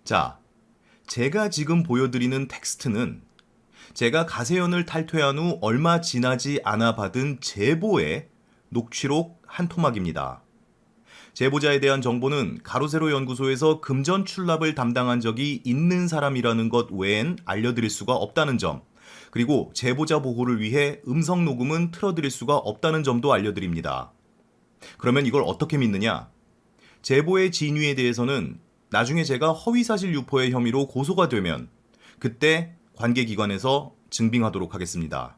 자, 제가 지금 보여드리는 텍스트는 제가 가세연을 탈퇴한 후 얼마 지나지 않아 받은 제보의 녹취록 한 토막입니다. 제보자에 대한 정보는 가로세로 연구소에서 금전 출납을 담당한 적이 있는 사람이라는 것 외엔 알려드릴 수가 없다는 점, 그리고 제보자 보호를 위해 음성 녹음은 틀어드릴 수가 없다는 점도 알려드립니다. 그러면 이걸 어떻게 믿느냐? 제보의 진위에 대해서는 나중에 제가 허위사실 유포의 혐의로 고소가 되면 그때 관계기관에서 증빙하도록 하겠습니다.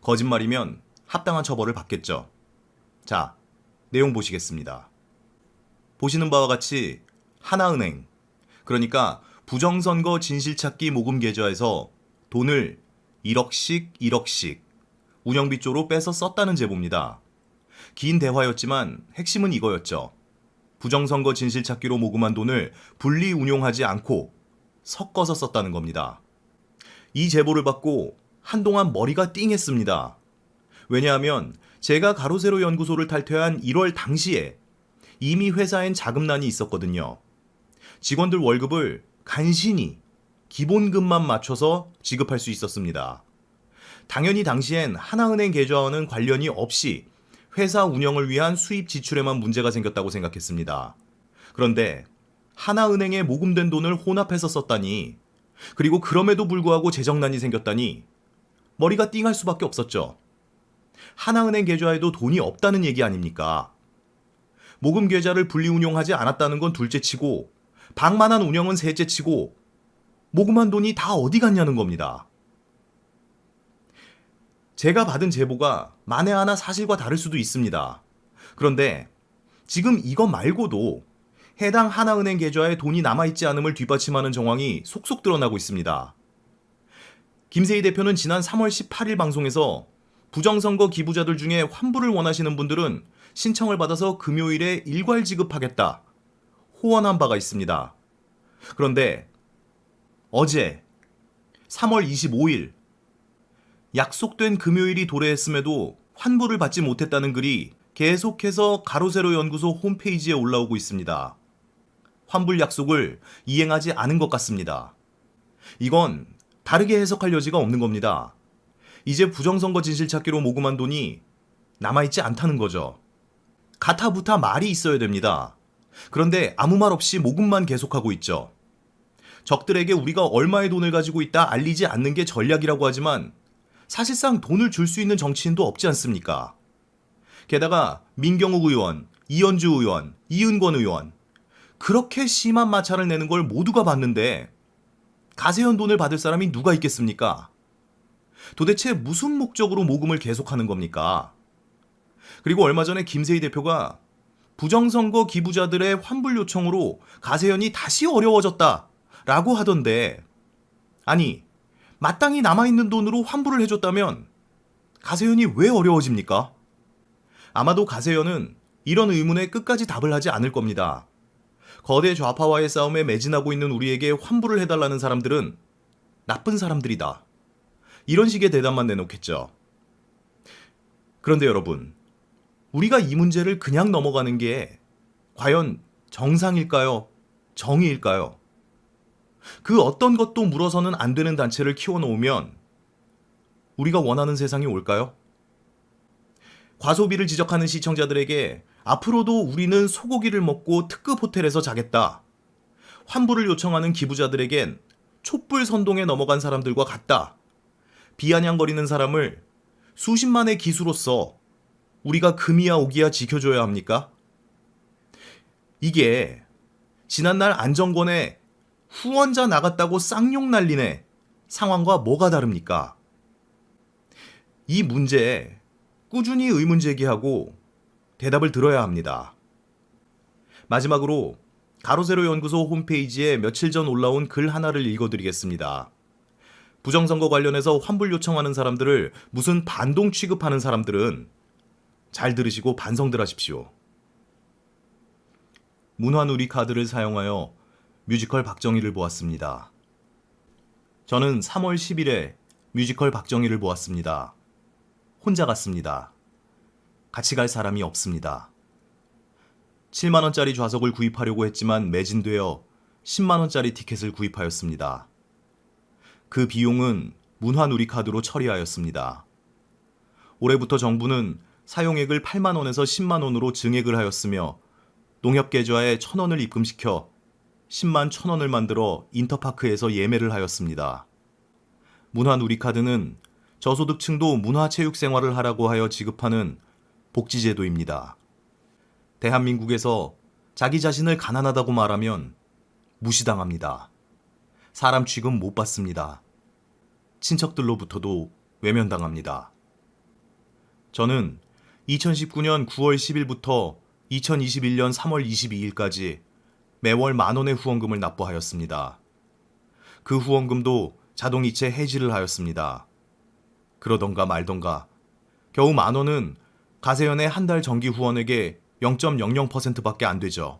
거짓말이면 합당한 처벌을 받겠죠. 자, 내용 보시겠습니다. 보시는 바와 같이 하나은행, 그러니까 부정선거 진실찾기 모금 계좌에서 돈을 1억씩 운영비 쪽으로 빼서 썼다는 제보입니다. 긴 대화였지만 핵심은 이거였죠. 부정선거 진실찾기로 모금한 돈을 분리 운용하지 않고 섞어서 썼다는 겁니다. 이 제보를 받고 한동안 머리가 띵했습니다. 왜냐하면 제가 가로세로 연구소를 탈퇴한 1월 당시에 이미 회사엔 자금난이 있었거든요. 직원들 월급을 간신히 기본금만 맞춰서 지급할 수 있었습니다. 당연히 당시엔 하나은행 계좌와는 관련이 없이 회사 운영을 위한 수입 지출에만 문제가 생겼다고 생각했습니다. 그런데 하나은행에 모금된 돈을 혼합해서 썼다니, 그리고 그럼에도 불구하고 재정난이 생겼다니 머리가 띵할 수밖에 없었죠. 하나은행 계좌에도 돈이 없다는 얘기 아닙니까? 모금 계좌를 분리 운용하지 않았다는 건 둘째치고 방만한 운영은 셋째치고 모금한 돈이 다 어디 갔냐는 겁니다. 제가 받은 제보가 만에 하나 사실과 다를 수도 있습니다. 그런데 지금 이거 말고도 해당 하나은행 계좌에 돈이 남아있지 않음을 뒷받침하는 정황이 속속 드러나고 있습니다. 김세희 대표는 지난 3월 18일 방송에서 부정선거 기부자들 중에 환불을 원하시는 분들은 신청을 받아서 금요일에 일괄 지급하겠다 호언한 바가 있습니다. 그런데 어제 3월 25일 약속된 금요일이 도래했음에도 환불을 받지 못했다는 글이 계속해서 가로세로 연구소 홈페이지에 올라오고 있습니다. 환불 약속을 이행하지 않은 것 같습니다. 이건 다르게 해석할 여지가 없는 겁니다. 이제 부정선거 진실찾기로 모금한 돈이 남아있지 않다는 거죠. 가타부타 말이 있어야 됩니다. 그런데 아무 말 없이 모금만 계속하고 있죠. 적들에게 우리가 얼마의 돈을 가지고 있다 알리지 않는 게 전략이라고 하지만 사실상 돈을 줄 수 있는 정치인도 없지 않습니까? 게다가 민경욱 의원, 이현주 의원, 이은권 의원, 그렇게 심한 마찰을 내는 걸 모두가 봤는데 가세연 돈을 받을 사람이 누가 있겠습니까? 도대체 무슨 목적으로 모금을 계속하는 겁니까? 그리고 얼마 전에 김세희 대표가 부정선거 기부자들의 환불 요청으로 가세연이 다시 어려워졌다라고 하던데, 아니 마땅히 남아있는 돈으로 환불을 해줬다면 가세연이 왜 어려워집니까? 아마도 가세연은 이런 의문에 끝까지 답을 하지 않을 겁니다. 거대 좌파와의 싸움에 매진하고 있는 우리에게 환불을 해달라는 사람들은 나쁜 사람들이다, 이런 식의 대답만 내놓겠죠. 그런데 여러분, 우리가 이 문제를 그냥 넘어가는 게 과연 정상일까요? 정의일까요? 그 어떤 것도 물어서는 안 되는 단체를 키워놓으면 우리가 원하는 세상이 올까요? 과소비를 지적하는 시청자들에게 앞으로도 우리는 소고기를 먹고 특급 호텔에서 자겠다, 환불을 요청하는 기부자들에겐 촛불 선동에 넘어간 사람들과 같다, 비아냥거리는 사람을 수십만의 기수로서 우리가 금이야 오기야 지켜줘야 합니까? 이게 지난날 안정권에 후원자 나갔다고 쌍욕 날리네 상황과 뭐가 다릅니까? 이 문제에 꾸준히 의문 제기하고 대답을 들어야 합니다. 마지막으로 가로세로 연구소 홈페이지에 며칠 전 올라온 글 하나를 읽어드리겠습니다. 부정선거 관련해서 환불 요청하는 사람들을 무슨 반동 취급하는 사람들은 잘 들으시고 반성들 하십시오. 문화누리 카드를 사용하여 뮤지컬 박정희를 보았습니다. 저는 3월 10일에 뮤지컬 박정희를 보았습니다. 혼자 갔습니다. 같이 갈 사람이 없습니다. 7만원짜리 좌석을 구입하려고 했지만 매진되어 10만 원짜리 티켓을 구입하였습니다. 그 비용은 문화누리카드로 처리하였습니다. 올해부터 정부는 사용액을 8만 원에서 10만 원으로 증액을 하였으며 농협계좌에 1,000원을 입금시켜 10만 1,000원을 만들어 인터파크에서 예매를 하였습니다. 문화누리카드는 저소득층도 문화체육생활을 하라고 하여 지급하는 복지제도입니다. 대한민국에서 자기 자신을 가난하다고 말하면 무시당합니다. 사람 취급 못 받습니다. 친척들로부터도 외면당합니다. 저는 2019년 9월 10일부터 2021년 3월 22일까지 매월 10,000원의 후원금을 납부하였습니다. 그 후원금도 자동이체 해지를 하였습니다. 그러던가 말던가 겨우 10,000원은 가세연의 한 달 정기 후원액의 0.00%밖에 안 되죠.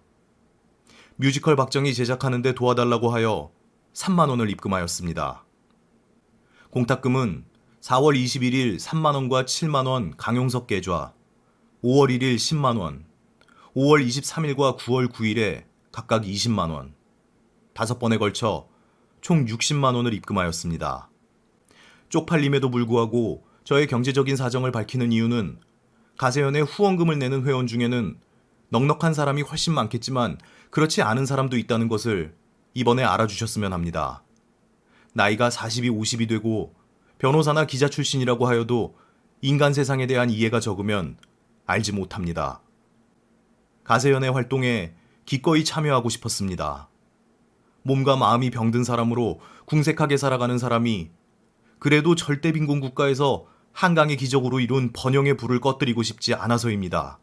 뮤지컬 박정희 제작하는데 도와달라고 하여 3만 원을 입금하였습니다. 공탁금은 4월 21일 3만 원과 7만 원 강용석 계좌, 5월 1일 10만 원, 5월 23일과 9월 9일에 각각 20만 원, 5번에 걸쳐 총 60만 원을 입금하였습니다. 쪽팔림에도 불구하고 저의 경제적인 사정을 밝히는 이유는 가세연에 후원금을 내는 회원 중에는 넉넉한 사람이 훨씬 많겠지만 그렇지 않은 사람도 있다는 것을 이번에 알아주셨으면 합니다. 나이가 40이 50이 되고 변호사나 기자 출신이라고 하여도 인간 세상에 대한 이해가 적으면 알지 못합니다. 가세연의 활동에 기꺼이 참여하고 싶었습니다. 몸과 마음이 병든 사람으로 궁색하게 살아가는 사람이 그래도 절대 빈곤 국가에서 한강의 기적으로 이룬 번영의 불을 꺼뜨리고 싶지 않아서입니다.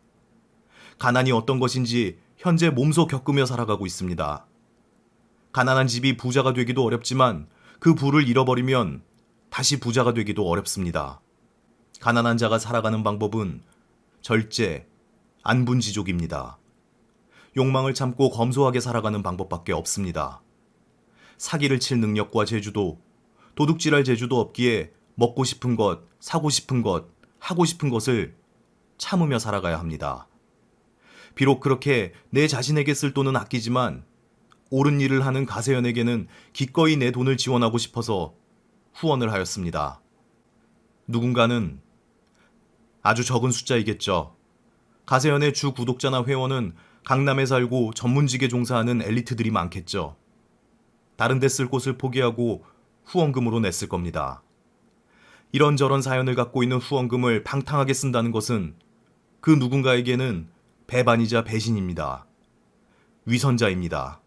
가난이 어떤 것인지 현재 몸소 겪으며 살아가고 있습니다. 가난한 집이 부자가 되기도 어렵지만 그 부를 잃어버리면 다시 부자가 되기도 어렵습니다. 가난한 자가 살아가는 방법은 절제, 안분지족입니다. 욕망을 참고 검소하게 살아가는 방법밖에 없습니다. 사기를 칠 능력과 재주도, 도둑질할 재주도 없기에 먹고 싶은 것, 사고 싶은 것, 하고 싶은 것을 참으며 살아가야 합니다. 비록 그렇게 내 자신에게 쓸 돈은 아끼지만 옳은 일을 하는 가세연에게는 기꺼이 내 돈을 지원하고 싶어서 후원을 하였습니다. 누군가는 아주 적은 숫자이겠죠. 가세연의 주 구독자나 회원은 강남에 살고 전문직에 종사하는 엘리트들이 많겠죠. 다른 데 쓸 곳을 포기하고 후원금으로 냈을 겁니다. 이런저런 사연을 갖고 있는 후원금을 방탕하게 쓴다는 것은 그 누군가에게는 배반이자 배신입니다. 위선자입니다.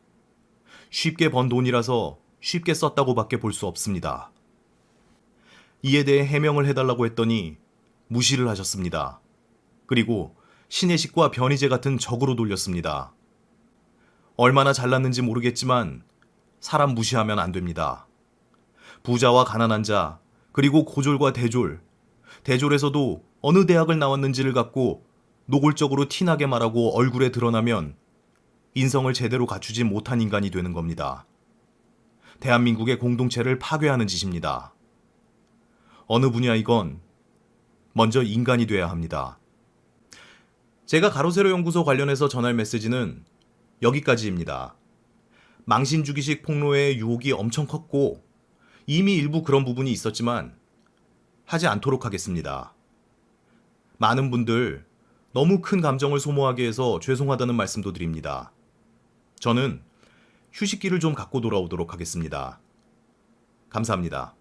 쉽게 번 돈이라서 쉽게 썼다고밖에 볼 수 없습니다. 이에 대해 해명을 해달라고 했더니 무시를 하셨습니다. 그리고 신혜식과 변희재 같은 적으로 돌렸습니다. 얼마나 잘났는지 모르겠지만 사람 무시하면 안 됩니다. 부자와 가난한 자, 그리고 고졸과 대졸, 대졸에서도 어느 대학을 나왔는지를 갖고 노골적으로 티나게 말하고 얼굴에 드러나면 인성을 제대로 갖추지 못한 인간이 되는 겁니다. 대한민국의 공동체를 파괴하는 짓입니다. 어느 분야이건 먼저 인간이 돼야 합니다. 제가 가로세로 연구소 관련해서 전할 메시지는 여기까지입니다. 망신주기식 폭로의 유혹이 엄청 컸고 이미 일부 그런 부분이 있었지만 하지 않도록 하겠습니다. 많은 분들 너무 큰 감정을 소모하게 해서 죄송하다는 말씀도 드립니다. 저는 휴식기를 좀 갖고 돌아오도록 하겠습니다. 감사합니다.